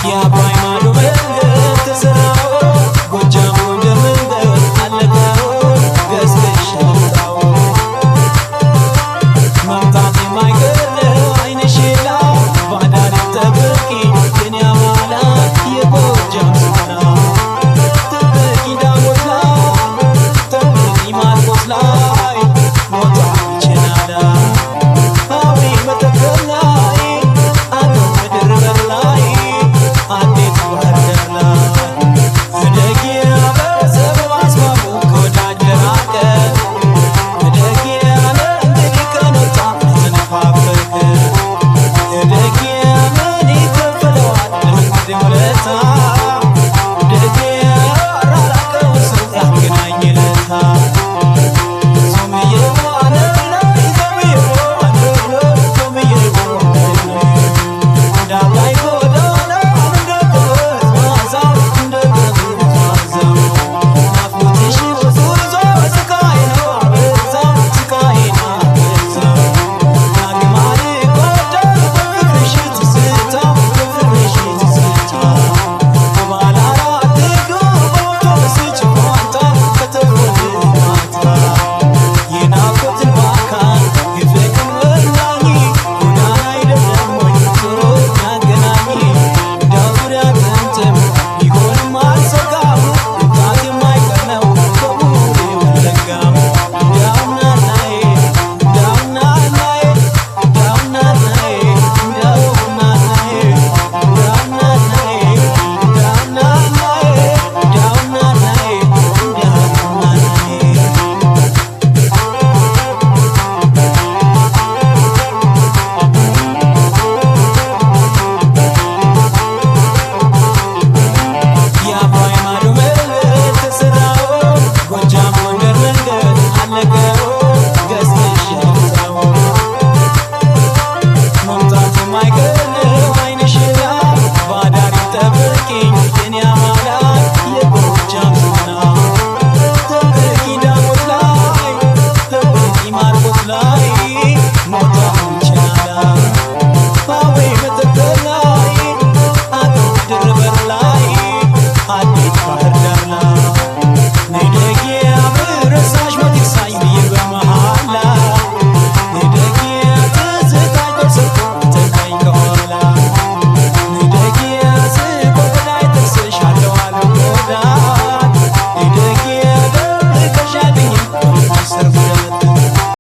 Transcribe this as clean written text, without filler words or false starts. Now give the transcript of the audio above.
የአባይ ማዶ መንገድ ተሰራው ጎጃም ጎንደር መንገድ አለቀው ገዝተሻው መምጣት የማይቀር አይነሽላ ባዳን ጠብቂ የኔ አማላ የጎጃም ስራ ጠብቂ ዳሞት ላይ ጠብቂ ማርቆስ ላይ ሞታ ይችላል አዊ መተከል ላይ አቶ ምድር በር ላይ አዴት ወርደር ላይ እደጊ አበሰብ ማስባቡ ከወዳጅ ለራቀ እደጊ አለ እንግዲህ ከነጣ ተነፋፈቅ እደጊ ምን ይከፈለዋል ለመንገድ ውለታ